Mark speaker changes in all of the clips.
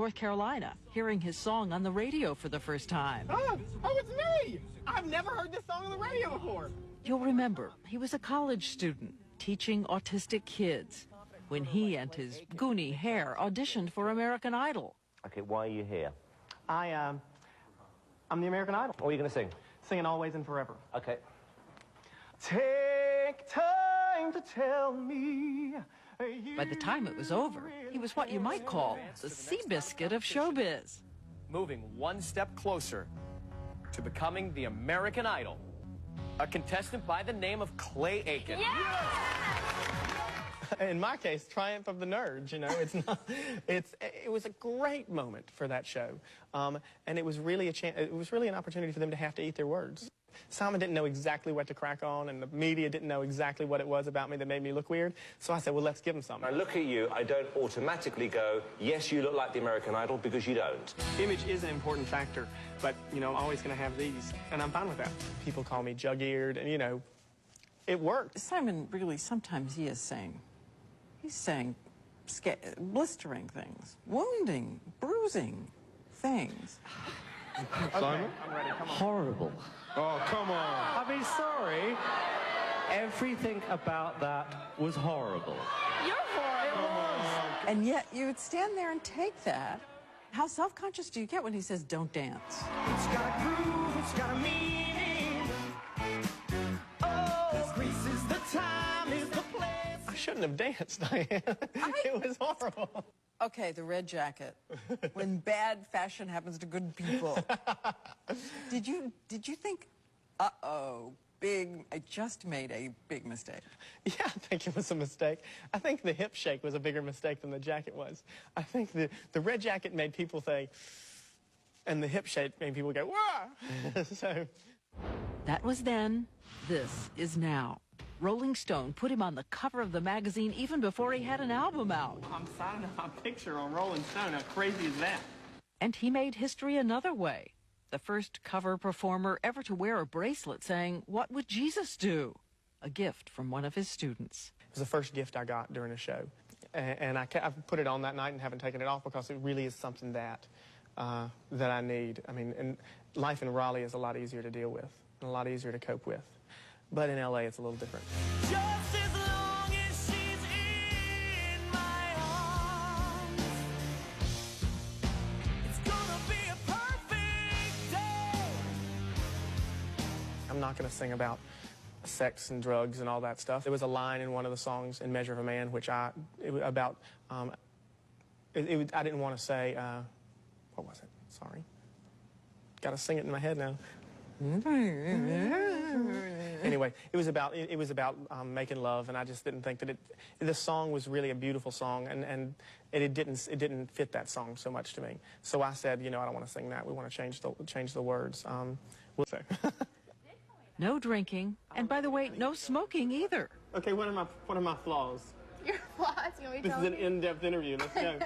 Speaker 1: North Carolina, hearing his song on the radio for the first time.
Speaker 2: Oh, it's me! I've never heard this song on the radio before.
Speaker 1: You'll remember, he was a college student teaching autistic kids when he and his goony hair auditioned for American Idol.
Speaker 3: Okay, why are you here?
Speaker 2: I'm the American Idol.
Speaker 3: What are you going to sing?
Speaker 2: Singing Always and Forever.
Speaker 3: Okay.
Speaker 2: Take time to tell me.
Speaker 1: By the time it was over, he was what you might call the Seabiscuit of showbiz.
Speaker 4: Moving one step closer to becoming the American Idol, a contestant by the name of Clay Aiken.
Speaker 2: In my case, triumph of the nerds, you know, it was a great moment for that show. And it was really an opportunity for them to have to eat their words. Simon didn't know exactly what to crack on, and the media didn't know exactly what it was about me that made me look weird. So I said, well, let's give him something.
Speaker 3: I look at you, I don't automatically go, yes, you look like the American Idol, because you don't.
Speaker 2: Image is an important factor, but, you know, I'm always going to have these, and I'm fine with that. People call me jug-eared, and, you know, it worked.
Speaker 1: Simon really, sometimes he is saying, he's saying blistering things, wounding, bruising things.
Speaker 2: Simon? I'm ready, come on.
Speaker 5: Horrible.
Speaker 2: Oh, come on.
Speaker 5: I mean, sorry. Everything about that was horrible.
Speaker 1: You're horrible. And yet you would stand there and take that. How self-conscious do you get when he says, don't dance?
Speaker 2: It's got a groove, it's got a meaning. Oh, Greece is the time, is the place. I shouldn't have danced, Diane. It was horrible.
Speaker 1: Okay, the red jacket. When bad fashion happens to good people. Did you think, uh-oh, I just made a big mistake?
Speaker 2: Yeah, I think it was a mistake. I think the hip shake was a bigger mistake than the jacket was. I think the red jacket made people say, and the hip shake made people go, wah! So.
Speaker 1: That was then. This is now. Rolling Stone put him on the cover of the magazine even before he had an album out.
Speaker 2: I'm signing my picture on Rolling Stone. How crazy is that?
Speaker 1: And he made history another way. The first cover performer ever to wear a bracelet saying, "What would Jesus do?" A gift from one of his students.
Speaker 2: It was the first gift I got during a show. And I've put it on that night and haven't taken it off because it really is something that I need. I mean, and life in Raleigh is a lot easier to deal with and a lot easier to cope with. But in LA, it's a little different.
Speaker 6: Just as long as she's in my arms, it's gonna be a perfect day.
Speaker 2: I'm not going to sing about sex and drugs and all that stuff. There was a line in one of the songs in Measure of a Man which I didn't want to say, what was it? Sorry. Got to sing it in my head now. Anyway, it was about making love, and I just didn't think that this song was really a beautiful song, and it didn't fit that song so much to me. So I said, you know, I don't want to sing that. We want to change the words. We'll say.
Speaker 1: No drinking, and by the way, no smoking either.
Speaker 2: Okay, what are my flaws?
Speaker 7: Your flaws? You want me to
Speaker 2: This is an in-depth interview. Let's go.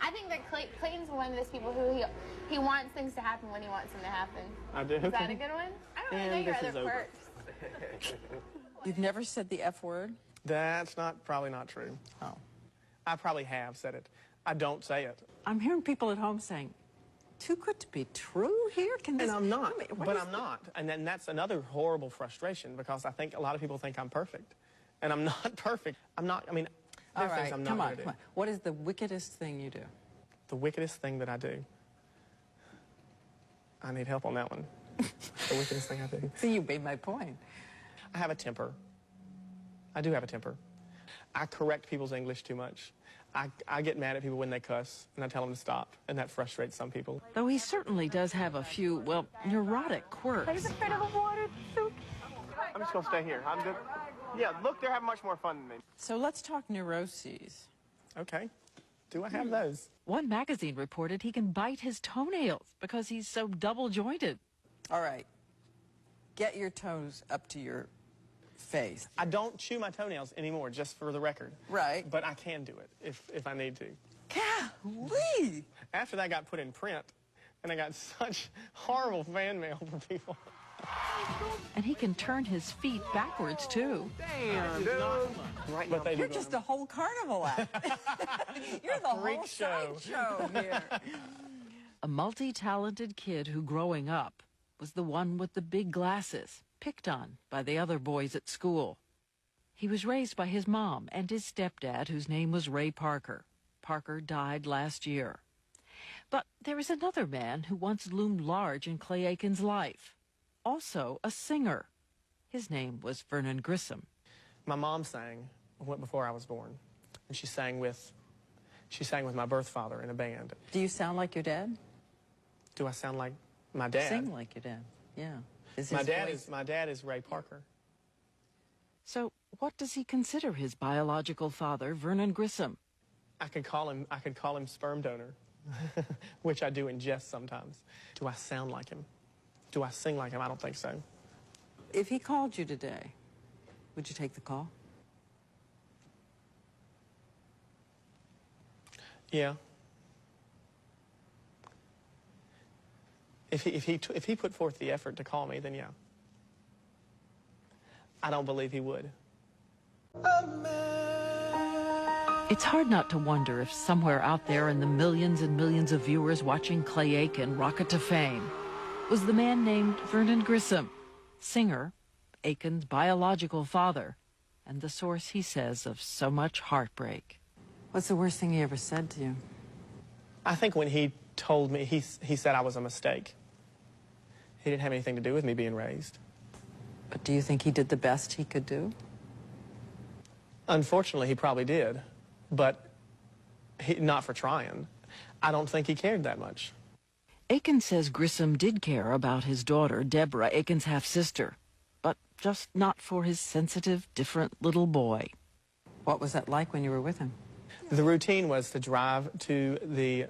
Speaker 7: I think that Clayton's one of those people who he wants things to happen when he wants them to happen.
Speaker 2: I do.
Speaker 7: Is that a good one? I don't really know your other perks.
Speaker 1: You've never said the F word?
Speaker 2: That's probably not true.
Speaker 1: Oh.
Speaker 2: I probably have said it. I don't say it.
Speaker 1: I'm hearing people at home saying, too good to be true here? Can this...
Speaker 2: And I'm not, but I'm
Speaker 1: the...
Speaker 2: not. And then that's another horrible frustration because I think a lot of people think I'm perfect. And I'm not perfect. I'm not, I mean,
Speaker 1: All
Speaker 2: there's
Speaker 1: right,
Speaker 2: things I'm not
Speaker 1: come
Speaker 2: going to do.
Speaker 1: on. What is the wickedest thing you do?
Speaker 2: The wickedest thing that I do? I need help on that one. The wickedest thing I do.
Speaker 1: See, you made my point.
Speaker 2: I have a temper. I do have a temper. I correct people's English too much. I get mad at people when they cuss, and I tell them to stop, and that frustrates some people.
Speaker 1: Though he certainly does have a few, well, neurotic quirks.
Speaker 7: Are you afraid of the water?
Speaker 2: I'm just going to stay here. I'm good. Yeah, look, they're having much more fun than me.
Speaker 1: So let's talk neuroses.
Speaker 2: Okay. Do I have those?
Speaker 1: One magazine reported he can bite his toenails because he's so double-jointed. All right. Get your toes up to your face.
Speaker 2: I don't chew my toenails anymore, just for the record.
Speaker 1: Right.
Speaker 2: But I can do it if I need to.
Speaker 1: Golly!
Speaker 2: After that got put in print, and I got such horrible fan mail from people.
Speaker 8: And he can turn his feet backwards, too.
Speaker 2: Damn, dude. Right, but
Speaker 1: You're just a whole carnival act. You're the whole sideshow here.
Speaker 8: A multi-talented kid who, growing up, was the one with the big glasses, picked on by the other boys at school. He was raised by his mom and his stepdad, whose name was Ray Parker. Parker died last year. But there is another man who once loomed large in Clay Aiken's life. Also a singer. His name was Vernon Grissom.
Speaker 2: My mom sang before I was born, and she sang with my birth father in a band.
Speaker 1: Do you sound like your dad?
Speaker 2: Do I sound like my dad?
Speaker 1: Sing like your dad, yeah.
Speaker 2: My dad is Ray Parker.
Speaker 8: So what does he consider his biological father, Vernon Grissom?
Speaker 2: I could call him sperm donor, which I do in jest sometimes. Do I sound like him? Do I sing like him? I don't think so.
Speaker 1: If he called you today, would you take the call?
Speaker 2: Yeah. If he put forth the effort to call me, then yeah. I don't believe he would.
Speaker 8: It's hard not to wonder if somewhere out there in the millions and millions of viewers watching Clay Aiken rocket to fame was the man named Vernon Grissom, singer, Aiken's biological father, and the source, he says, of so much heartbreak.
Speaker 1: What's the worst thing he ever said to you?
Speaker 2: I think when he told me, he said I was a mistake. He didn't have anything to do with me being raised.
Speaker 1: But do you think he did the best he could do?
Speaker 2: Unfortunately, he probably did, but not for trying. I don't think he cared that much.
Speaker 8: Aiken says Grissom did care about his daughter, Deborah, Aiken's half-sister, but just not for his sensitive, different little boy.
Speaker 1: What was that like when you were with him?
Speaker 2: The routine was to drive to the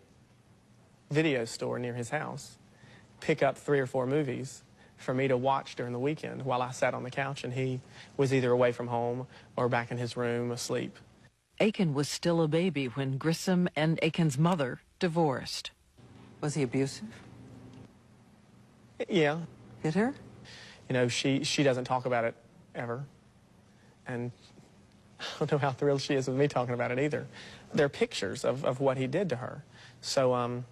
Speaker 2: video store near his house, pick up 3 or 4 movies for me to watch during the weekend while I sat on the couch and he was either away from home or back in his room asleep.
Speaker 8: Aiken was still a baby when Grissom and Aiken's mother divorced.
Speaker 1: Was he abusive?
Speaker 2: Yeah.
Speaker 1: Hit her?
Speaker 2: You know, she doesn't talk about it ever. And I don't know how thrilled she is with me talking about it either. There are pictures of what he did to her. So,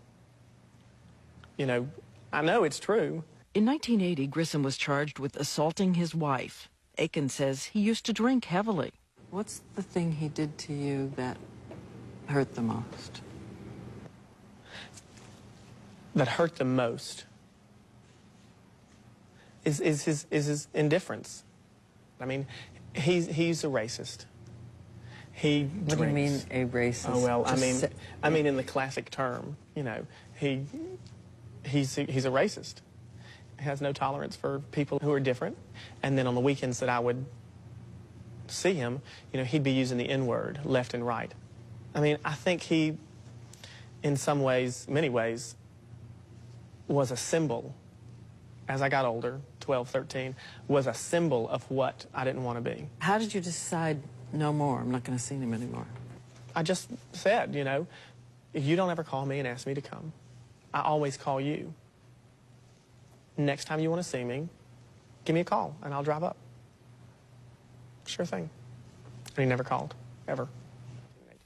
Speaker 2: you know, I know it's true.
Speaker 8: In 1980, Grissom was charged with assaulting his wife. Aiken says he used to drink heavily.
Speaker 1: What's the thing he did to you that hurt the most?
Speaker 2: That hurt the most is his indifference. I mean, he's a racist. He drinks.
Speaker 1: What do you mean a racist?
Speaker 2: Oh well, I mean in the classic term, you know, he's a racist. He has no tolerance for people who are different. And then on the weekends that I would see him, you know, he'd be using the N-word left and right. I mean, I think he, in some ways, many ways, was a symbol, as I got older, 12, 13, was a symbol of what I didn't want to be.
Speaker 1: How did you decide, no more, I'm not going to see him anymore?
Speaker 2: I just said, you know, if you don't ever call me and ask me to come, I always call you. Next time you want to see me, give me a call and I'll drive up. Sure thing. And he never called, ever.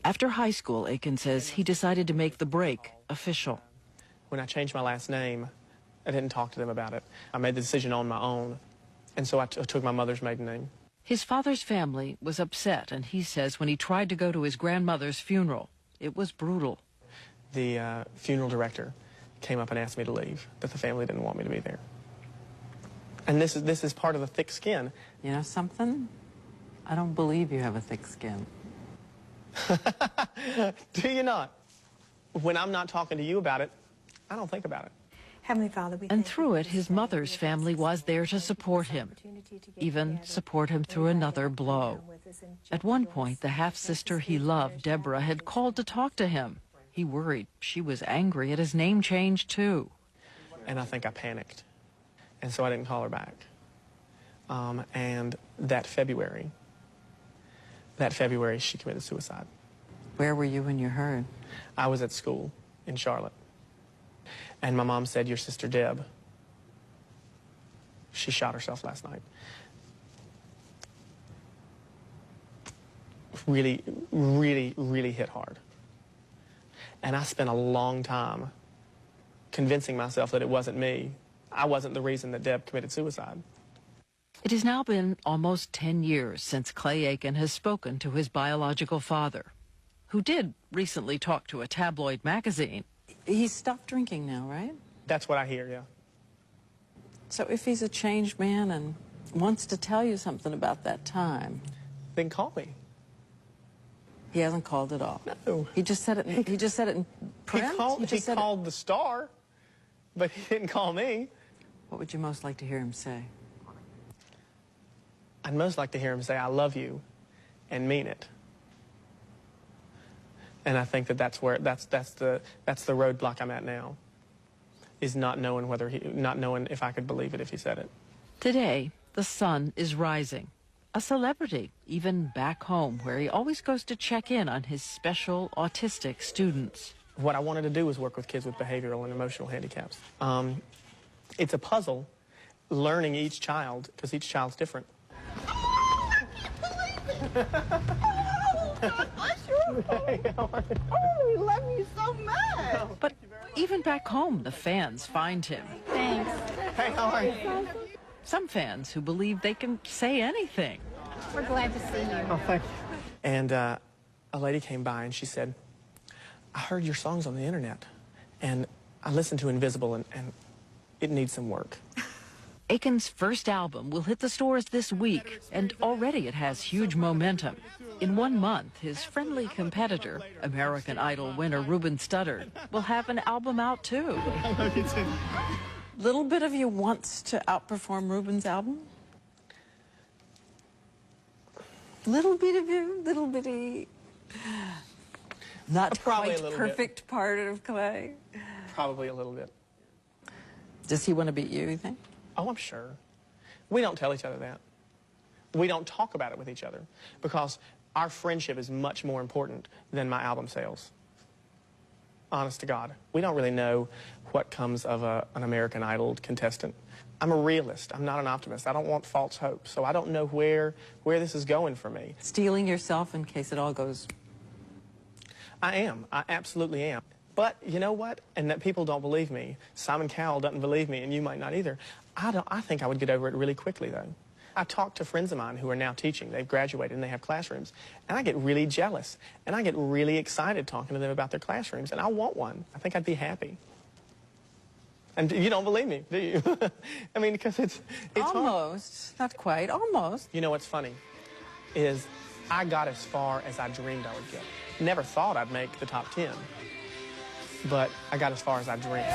Speaker 8: After high school, Aiken says he decided to make the break official.
Speaker 2: When I changed my last name, I didn't talk to them about it. I made the decision on my own, and so I took my mother's maiden name.
Speaker 8: His father's family was upset, and he says when he tried to go to his grandmother's funeral, it was brutal.
Speaker 2: The funeral director came up and asked me to leave, that the family didn't want me to be there. And this is part of the thick skin.
Speaker 1: You know something? I don't believe you have a thick skin.
Speaker 2: Do you not? When I'm not talking to you about it, I don't think about it.
Speaker 9: Heavenly Father, we
Speaker 8: and through it, his mother's family was there to support him, even support him through another blow. At one point, the half-sister he loved, Deborah, had called to talk to him. He worried she was angry at his name change, too.
Speaker 2: And I think I panicked, and so I didn't call her back. And that February, she committed suicide.
Speaker 1: Where were you when you heard?
Speaker 2: I was at school in Charlotte. And my mom said, your sister Deb, She shot herself last night. Really, really, really hit hard. And I spent a long time convincing myself that it wasn't me. I wasn't the reason that Deb committed suicide.
Speaker 8: It has now been almost 10 years since Clay Aiken has spoken to his biological father, who did recently talk to a tabloid magazine.
Speaker 1: He's stopped drinking now, right?
Speaker 2: That's what I hear, yeah.
Speaker 1: So if he's a changed man and wants to tell you something about that time,
Speaker 2: Then call me.
Speaker 1: he hasn't called at all.
Speaker 2: No.
Speaker 1: He just said it. He just said it in print.
Speaker 2: He called the Star, but he didn't call me.
Speaker 1: What would you most like to hear him say?
Speaker 2: I'd most like to hear him say, I love you, and mean it. And I think that's the roadblock I'm at now, is not knowing if I could believe it if he said it.
Speaker 8: Today, the sun is rising. A celebrity, even back home, where he always goes to check in on his special autistic students.
Speaker 2: What I wanted to do was work with kids with behavioral and emotional handicaps. It's a puzzle, learning each child, because each child's different.
Speaker 9: We love you so much.
Speaker 8: But even back home, the fans find him.
Speaker 7: Thanks.
Speaker 2: Hey, how are you?
Speaker 8: Some fans who believe they can say anything.
Speaker 7: We're glad to see you.
Speaker 2: Oh, thank you. And a lady came by and she said, I heard your songs on the internet, and I listened to Invisible, and it needs some work.
Speaker 8: Aiken's first album will hit the stores this week, and already it has huge momentum. In 1 month, his friendly competitor, American Idol winner Ruben Studdard, will have an album out too.
Speaker 1: Little bit of you wants to outperform Ruben's album? Little bit of you, little bitty, not
Speaker 2: Probably
Speaker 1: quite
Speaker 2: a little
Speaker 1: perfect part of Clay.
Speaker 2: Probably a little bit.
Speaker 1: Does he want to beat you think?
Speaker 2: Oh, I'm sure. We don't tell each other that. We don't talk about it with each other, because our friendship is much more important than my album sales. Honest to God. We don't really know what comes of an American Idol contestant. I'm a realist. I'm not an optimist. I don't want false hope. So I don't know where this is going for me.
Speaker 1: Steeling yourself in case it all goes...
Speaker 2: I am. I absolutely am. But you know what? And that people don't believe me. Simon Cowell doesn't believe me, and you might not either. I think I would get over it really quickly, though. I talk to friends of mine who are now teaching. They've graduated and they have classrooms. And I get really jealous. And I get really excited talking to them about their classrooms. And I want one. I think I'd be happy. And you don't believe me, do you? I mean, because it's
Speaker 1: Almost. Not quite. Almost.
Speaker 2: You know what's funny is I got as far as I dreamed I would get. Never thought I'd make the top 10. But I got as far as I dreamed.